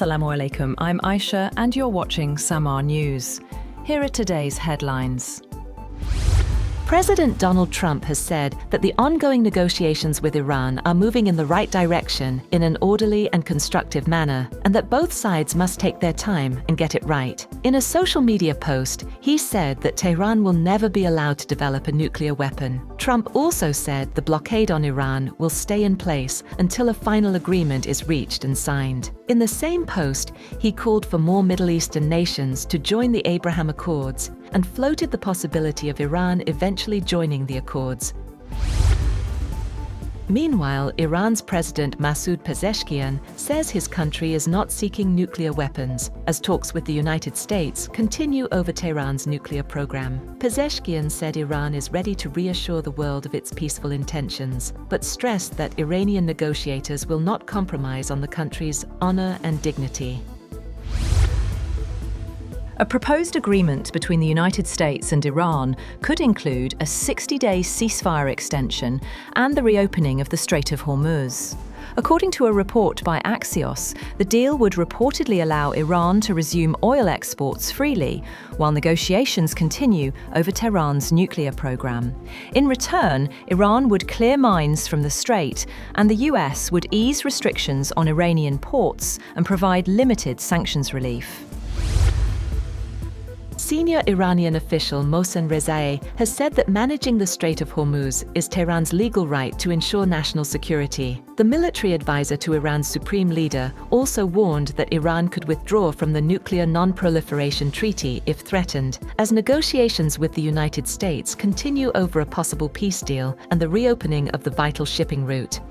Assalamu alaikum, I'm Aisha and you're watching Samaa News. Here are today's headlines. President Donald Trump has said that the ongoing negotiations with Iran are moving in the right direction in an orderly and constructive manner, and that both sides must take their time and get it right. In a social media post, he said that Tehran will never be allowed to develop a nuclear weapon. Trump also said the blockade on Iran will stay in place until a final agreement is reached and signed. In the same post, he called for more Middle Eastern nations to join the Abraham Accords and floated the possibility of Iran eventually joining the accords. Meanwhile, Iran's President Masoud Pezeshkian says his country is not seeking nuclear weapons, as talks with the United States continue over Tehran's nuclear program. Pezeshkian said Iran is ready to reassure the world of its peaceful intentions, but stressed that Iranian negotiators will not compromise on the country's honor and dignity. A proposed agreement between the United States and Iran could include a 60-day ceasefire extension and the reopening of the Strait of Hormuz. According to a report by Axios, the deal would reportedly allow Iran to resume oil exports freely, while negotiations continue over Tehran's nuclear program. In return, Iran would clear mines from the Strait, and the US would ease restrictions on Iranian ports and provide limited sanctions relief. Senior Iranian official Mohsen Rezaei has said that managing the Strait of Hormuz is Tehran's legal right to ensure national security. The military advisor to Iran's supreme leader also warned that Iran could withdraw from the Nuclear Non-Proliferation Treaty if threatened, as negotiations with the United States continue over a possible peace deal and the reopening of the vital shipping route.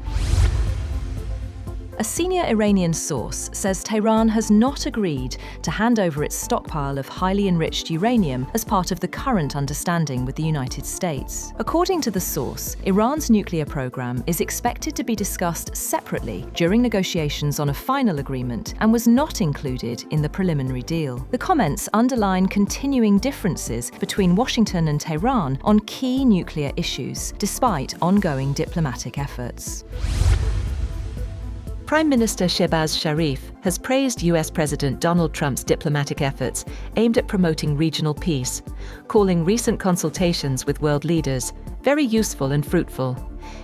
A senior Iranian source says Tehran has not agreed to hand over its stockpile of highly enriched uranium as part of the current understanding with the United States. According to the source, Iran's nuclear program is expected to be discussed separately during negotiations on a final agreement and was not included in the preliminary deal. The comments underline continuing differences between Washington and Tehran on key nuclear issues, despite ongoing diplomatic efforts. Prime Minister Shehbaz Sharif has praised US President Donald Trump's diplomatic efforts aimed at promoting regional peace, calling recent consultations with world leaders very useful and fruitful.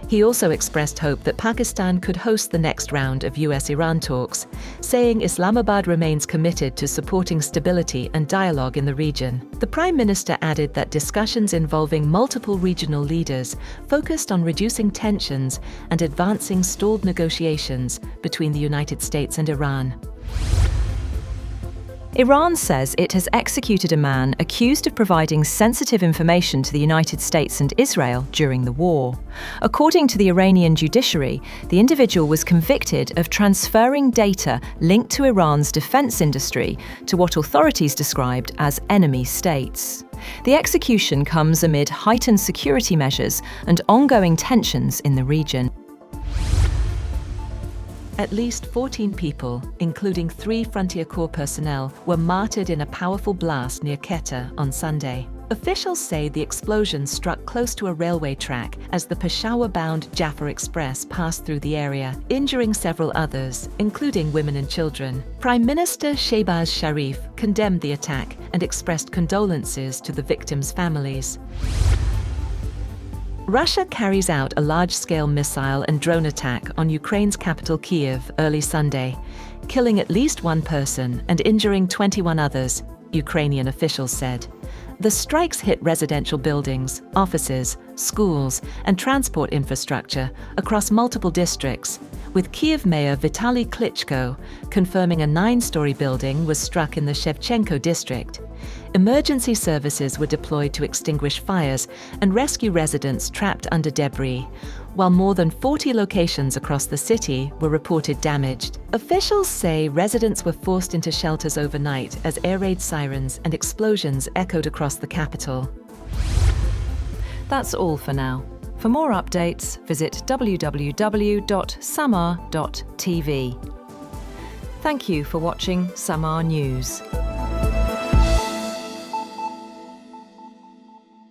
He also expressed hope that Pakistan could host the next round of US-Iran talks, saying Islamabad remains committed to supporting stability and dialogue in the region. The Prime Minister added that discussions involving multiple regional leaders focused on reducing tensions and advancing stalled negotiations between the United States and Iran. Iran says it has executed a man accused of providing sensitive information to the United States and Israel during the war. According to the Iranian judiciary, the individual was convicted of transferring data linked to Iran's defense industry to what authorities described as enemy states. The execution comes amid heightened security measures and ongoing tensions in the region. At least 14 people, including 3 Frontier Corps personnel, were martyred in a powerful blast near Quetta on Sunday. Officials say the explosion struck close to a railway track as the Peshawar-bound Jaffa Express passed through the area, injuring several others, including women and children. Prime Minister Shehbaz Sharif condemned the attack and expressed condolences to the victims' families. Russia carries out a large-scale missile and drone attack on Ukraine's capital Kyiv early Sunday, killing at least 1 person and injuring 21 others, Ukrainian officials said. The strikes hit residential buildings, offices, schools, and transport infrastructure across multiple districts, with Kyiv Mayor Vitaly Klitschko confirming a 9-story building was struck in the Shevchenko district. Emergency services were deployed to extinguish fires and rescue residents trapped under debris, while more than 40 locations across the city were reported damaged. Officials say residents were forced into shelters overnight as air raid sirens and explosions echoed across the capital. That's all for now. For more updates, visit www.samaa.tv. Thank you for watching Samaa News.